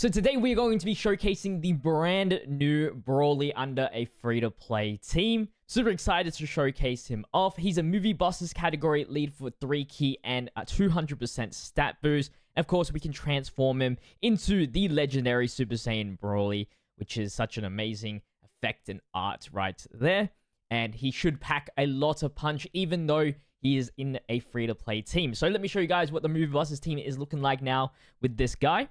So today we're going to be showcasing the brand new Brawly under a free-to-play team. Super excited to showcase him off. He's a movie bosses category lead for 3 key and a 200% stat boost. And of course, we can transform him into the legendary Super Saiyan Brawly, which is such an amazing effect and art right there. And he should pack a lot of punch, even though he is in a free-to-play team. So let me show you guys what the movie bosses team is looking like now with this guy.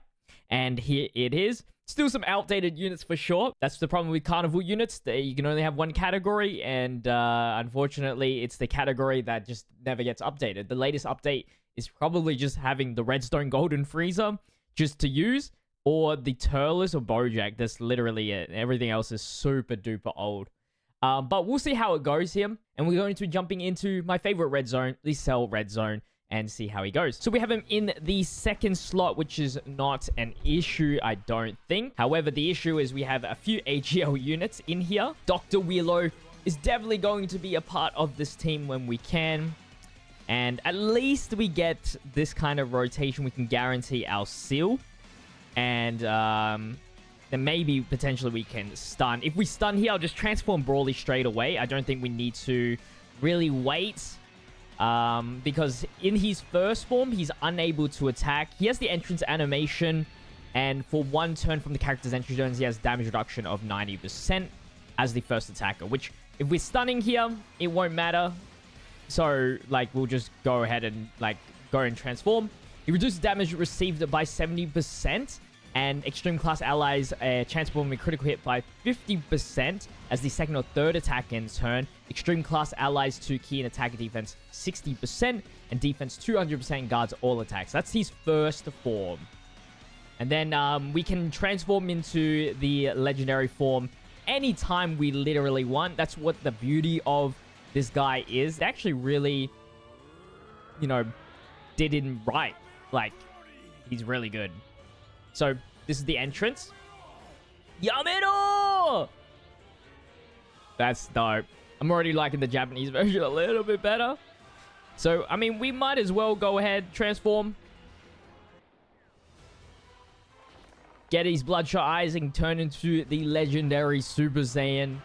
And here it is. Still some outdated units for sure. That's the problem with Carnival units. You can only have one category, and unfortunately, it's the category that just never gets updated. The latest update is probably just having the Redstone Golden Freezer just to use, or the Turles or Bojack. That's literally it. Everything else is super duper old. But we'll see how it goes here. And we're going to be jumping into my favorite red zone, the Cell Red Zone, and see how he goes. So we have him in the second slot, which is not an issue, I don't think. However, the issue is we have a few AGL units in here. Dr. Willow is definitely going to be a part of this team when we can. And at least we get this kind of rotation. We can guarantee our seal. And then maybe potentially we can stun. If we stun here, I'll just transform Brawly straight away. I don't think we need to really wait. Because in his first form, he's unable to attack. He has the entrance animation, and for one turn from the character's entry turns, he has damage reduction of 90% as the first attacker, which, if we're stunning here, it won't matter. So, like, we'll just go ahead and, like, go and transform. He reduces damage received by 70%, and extreme class allies transform a critical hit by 50% as the second or third attack in turn. Extreme class allies 2 key and attack defense 60%, and defense 200% guards all attacks. That's his first form. And then we can transform into the legendary form anytime we literally want. That's what the beauty of this guy is. They actually really, you know, did it right. Like, he's really good. So, this is the entrance. Yamero! That's dope. I'm already liking the Japanese version a little bit better. So, I mean, we might as well go ahead, transform. Get his bloodshot eyes and turn into the legendary Super Saiyan.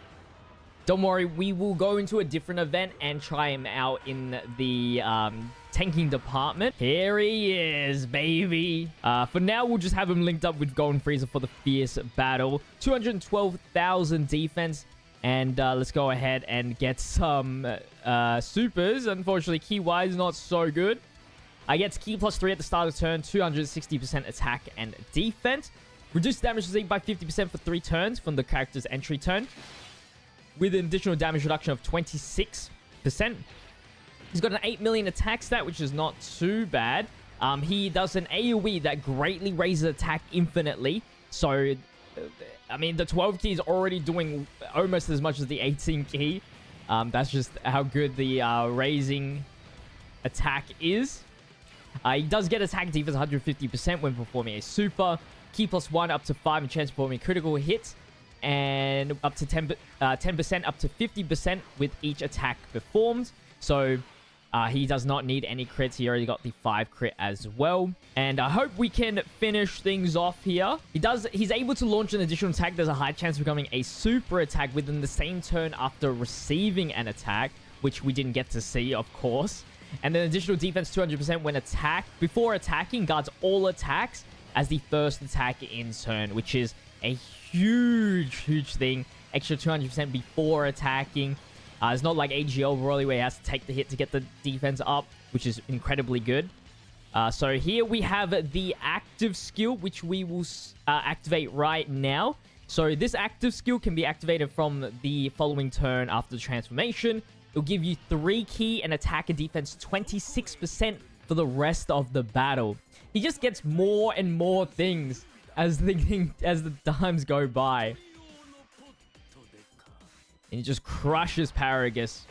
Don't worry, we will go into a different event and try him out in the tanking department. Here he is, baby. For now, we'll just have him linked up with Golden Freezer for the fierce battle. 212,000 defense. And let's go ahead and get some supers. Unfortunately, key-wise, not so good. I get key +3 at the start of the turn. 260% attack and defense. Reduce damage received by 50% for 3 turns from the character's entry turn, with an additional damage reduction of 26%. He's got an 8 million attack stat, which is not too bad. He does an AoE that greatly raises attack infinitely. So, I mean, the 12 key is already doing almost as much as the 18 key. That's just how good the raising attack is. He does get attack defense 150% when performing a super. Key +1 up to 5 and chance performing critical hits. And up to 10% up to 50% with each attack performed. So he does not need any crits. He already got the 5 crit as well. And I hope we can finish things off here. He's able to launch an additional attack. There's a high chance of becoming a super attack within the same turn after receiving an attack, which we didn't get to see, of course. And then additional defense 200% when before attacking, guards all attacks as the first attack in turn, which is a huge thing. Extra 200% before attacking. It's not like AGL Broly where he has to take the hit to get the defense up, which is incredibly good. So here we have the active skill, which we will activate right now. So this active skill can be activated from the following turn after the transformation. It'll give you 3 key and attack and defense 26% for the rest of the battle. He just gets more and more things as the times go by. And he just crushes Paragus.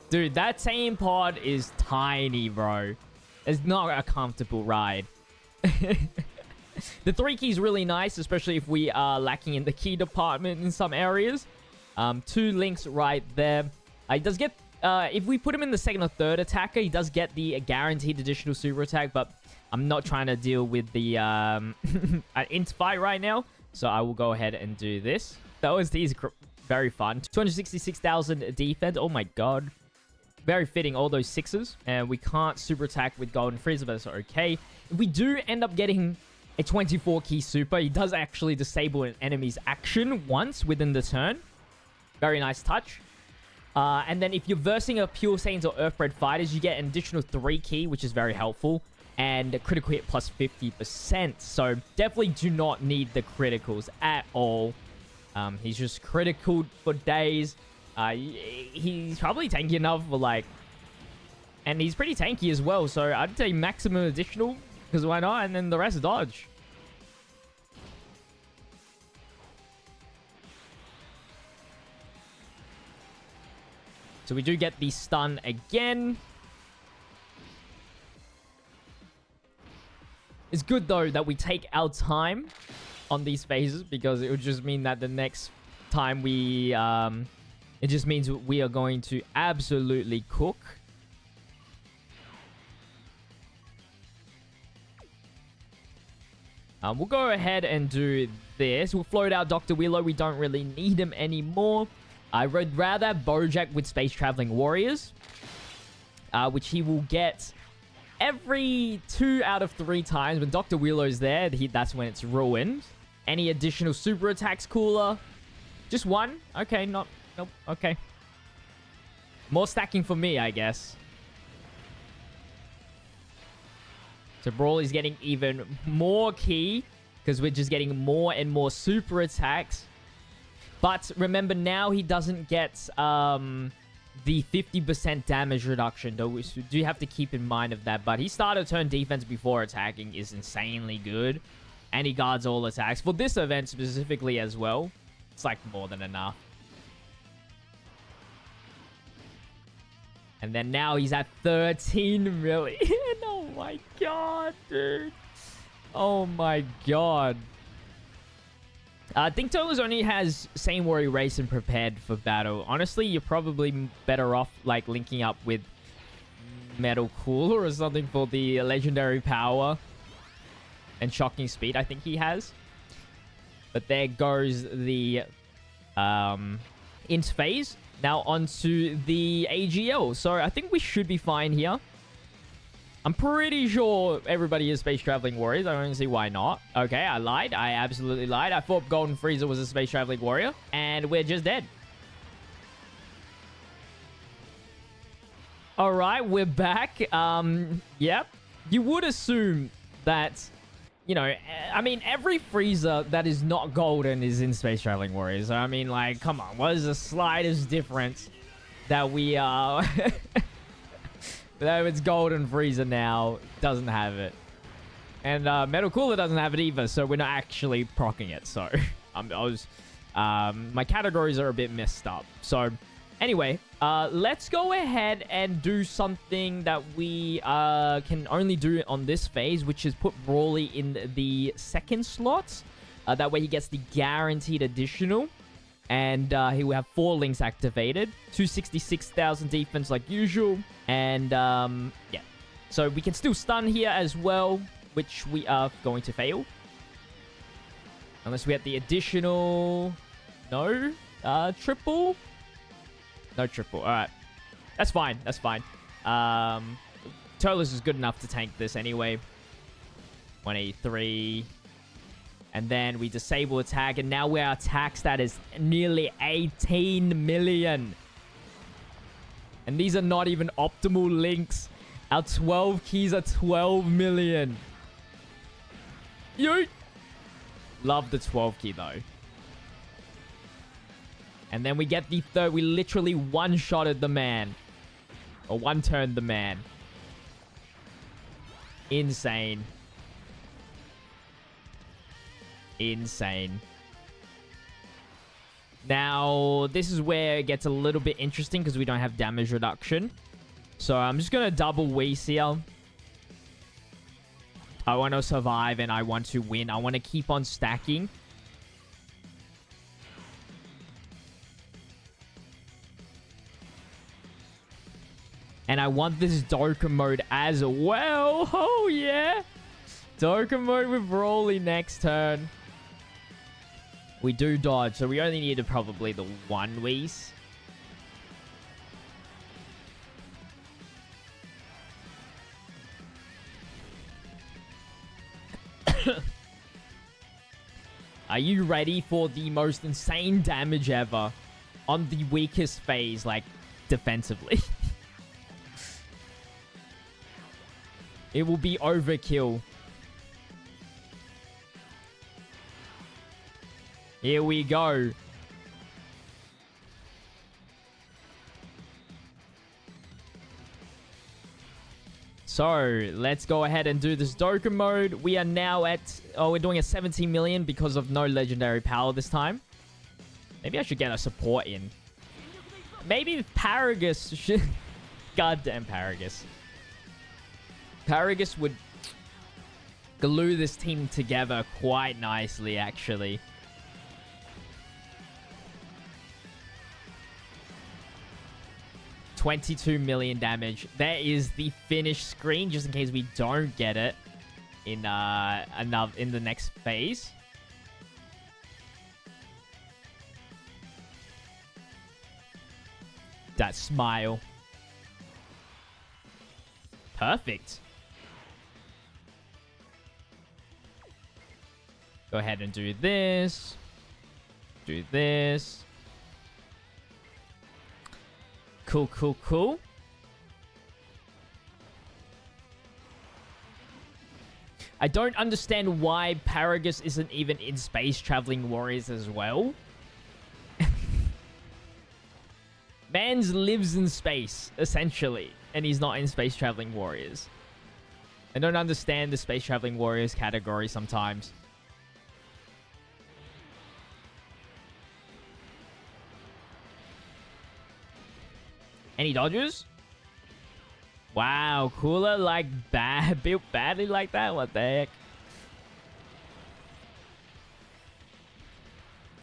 Dude, that team pod is tiny, bro. It's not a comfortable ride. The 3 key is really nice, especially if we are lacking in the key department in some areas. 2 links right there. He does get if we put him in the second or third attacker, he does get the guaranteed additional super attack, but I'm not trying to deal with the an int fight right now, so I will go ahead and do this. The OST is very fun. 266,000 defense. Oh my god. Very fitting, all those sixes. And we can't super attack with Golden Frieza, but it's okay. If we do end up getting a 24 key super, he does actually disable an enemy's action once within the turn. Very nice touch. And then if you're versing a Pure Saiyans or Earthbred fighters, you get an additional 3 key, which is very helpful. And a critical hit plus 50%. So definitely do not need the criticals at all. He's just critical for days. He's probably tanky enough for like... And he's pretty tanky as well. So I'd say maximum additional, because why not? And then the rest dodge. So we do get the stun again. It's good, though, that we take our time on these phases, because it would just mean that the next time we... it just means we are going to absolutely cook. We'll go ahead and do this. We'll float out Dr. Willow. We don't really need him anymore. I would rather have Bojack with Space Traveling Warriors, which he will get every 2 out of 3 times. When Dr. Willow's there, that's when it's ruined. Any additional super attacks cooler? Just 1? Okay, nope, okay. More stacking for me, I guess. So Brawly's getting even more key, because we're just getting more and more super attacks. But remember, now he doesn't get the 50% damage reduction, though. We do have to keep in mind of that. But he started turn defense before attacking is insanely good. And he guards all attacks. For this event specifically as well, it's like more than enough. And then now he's at 13 million. Oh my god, dude. Oh my god. I think Tolos only has Saiyan Warrior Race and prepared for battle. Honestly, you're probably better off like linking up with Metal Cooler or something for the legendary power and shocking speed I think he has. But there goes the int phase. Now onto the AGL. So I think we should be fine here. I'm pretty sure everybody is Space Traveling Warriors. I don't see why not. Okay, I lied. I absolutely lied. I thought Golden Frieza was a Space Traveling Warrior. And we're just dead. Alright, we're back. Yep. You would assume that, you know, I mean, every Frieza that is not golden is in Space Traveling Warriors. So, I mean, like, come on. What is the slightest difference that we are... Though it's Golden Frieza now, doesn't have it. And Metal Cooler doesn't have it either, so we're not actually proccing it. So, my categories are a bit messed up. So, anyway, let's go ahead and do something that we can only do on this phase, which is put Brawly in the second slot. That way he gets the guaranteed additional. And he will have 4 links activated. 266,000 defense like usual. And, yeah. So we can still stun here as well, which we are going to fail. Unless we have the additional... No? Triple? No triple. Alright. That's fine. That's fine. Tolos is good enough to tank this anyway. 183... And then we disable attack. And now we're attack stat is nearly 18 million. And these are not even optimal links. Our 12 keys are 12 million. Yo! Love the 12 key though. And then we get the third. We literally one-shotted the man. Or one-turned the man. Insane. Insane. Now, this is where it gets a little bit interesting because we don't have damage reduction. So I'm just going to double Whis here. I want to survive and I want to win. I want to keep on stacking. And I want this Dokkan mode as well. Oh, yeah. Dokkan mode with Broly next turn. We do dodge, so we only needed probably the one Whis. Are you ready for the most insane damage ever on the weakest phase, like, defensively? It will be overkill. Here we go. So, let's go ahead and do this Dokkan mode. We are now at... Oh, we're doing a 17 million because of no legendary power this time. Maybe I should get a support in. Maybe Paragus should... Goddamn Paragus. Paragus would glue this team together quite nicely, actually. $22 million damage. There is the finish screen, just in case we don't get it in the next phase. That smile. Perfect. Go ahead and do this. Do this. Cool, cool, cool. I don't understand why Paragus isn't even in Space Traveling Warriors as well. Mans lives in space, essentially, and he's not in Space Traveling Warriors. I don't understand the Space Traveling Warriors category sometimes. Any dodgers? Wow, Cooler like built badly like that? What the heck?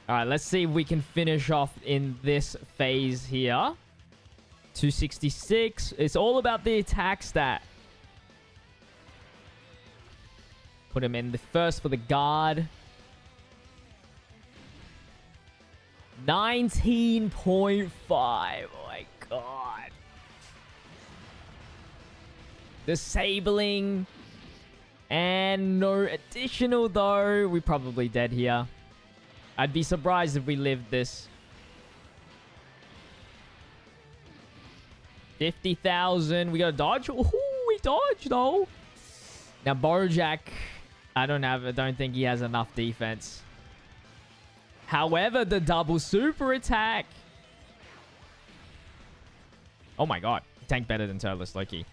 Alright, let's see if we can finish off in this phase here. 266. It's all about the attack stat. Put him in the first for the guard. 19.5. Oh my god. Disabling. And no additional though. We're probably dead here. I'd be surprised if we lived this. 50,000. We got a dodge. Ooh, we dodged though. Now Bojack, I don't think he has enough defense. However, the double super attack. Oh my god. Tank better than Turles Loki.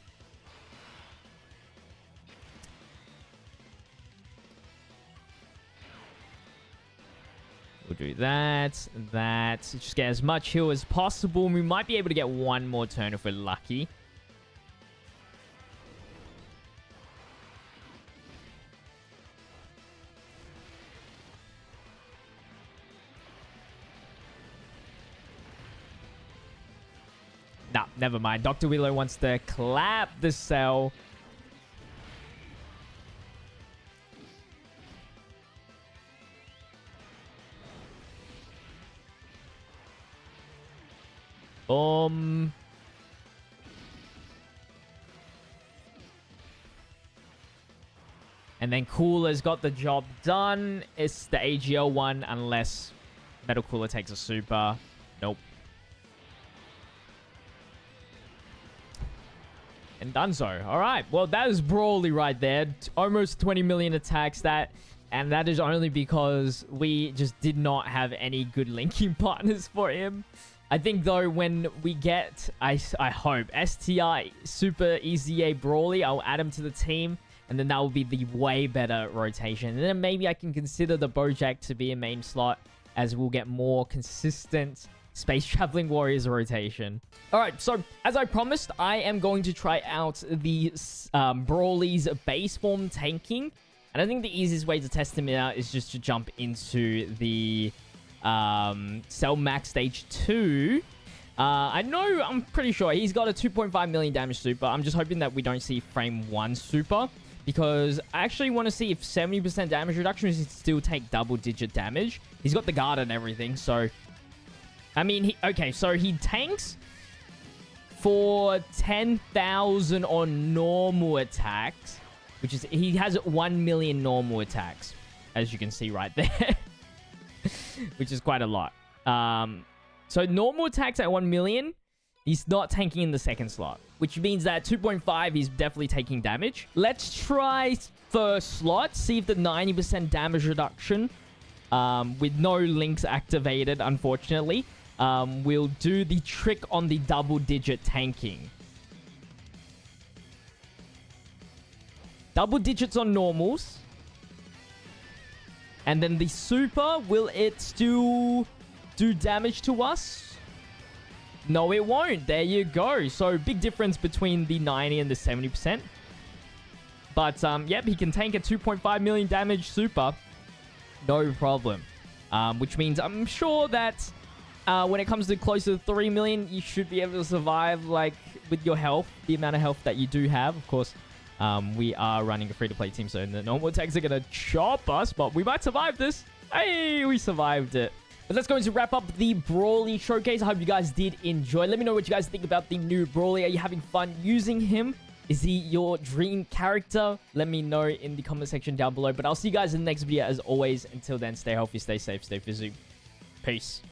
We'll do that. Just get as much heal as possible. We might be able to get one more turn if we're lucky. Nah, never mind. Dr. Willow wants to clap the cell. And then Cooler's got the job done. It's the AGL one, unless Metal Cooler takes a super. Nope. And done so. Alright, well that is Broly right there. Almost 20 million attack stat. And that is only because we just did not have any good linking partners for him. I think though when we get, I hope, STI Super EZA Broly, I'll add him to the team. And then that will be the way better rotation. And then maybe I can consider the Bojack to be a main slot, as we'll get more consistent Space Traveling Warriors rotation. Alright, so as I promised, I am going to try out the Broly's base form tanking. And I think the easiest way to test him out is just to jump into the Cell Max Stage 2. I know, I'm pretty sure he's got a 2.5 million damage super. I'm just hoping that we don't see frame 1 super, because I actually want to see if 70% damage reduction is still take double-digit damage. He's got the guard and everything, so... I mean, okay, so he tanks for 10,000 on normal attacks, which is... He has 1 million normal attacks, as you can see right there, which is quite a lot. So normal attacks at 1 million, he's not tanking in the second slot, which means that 2.5, he's definitely taking damage. Let's try first slot, see if the 90% damage reduction, with no links activated, unfortunately, will do the trick on the double-digit tanking. Double digits on normals. And then the super, will it still do damage to us? No, it won't. There you go. So, big difference between the 90 and the 70%. But, yep, he can tank a 2.5 million damage super. No problem. Which means I'm sure that when it comes to close to 3 million, you should be able to survive, like, with your health. The amount of health that you do have. Of course, we are running a free-to-play team, so the normal attacks are going to chop us. But we might survive this. Hey, we survived it. But that's going to wrap up the Brawly showcase. I hope you guys did enjoy. Let me know what you guys think about the new Brawly. Are you having fun using him? Is he your dream character? Let me know in the comment section down below. But I'll see you guys in the next video as always. Until then, stay healthy, stay safe, stay physical. Peace.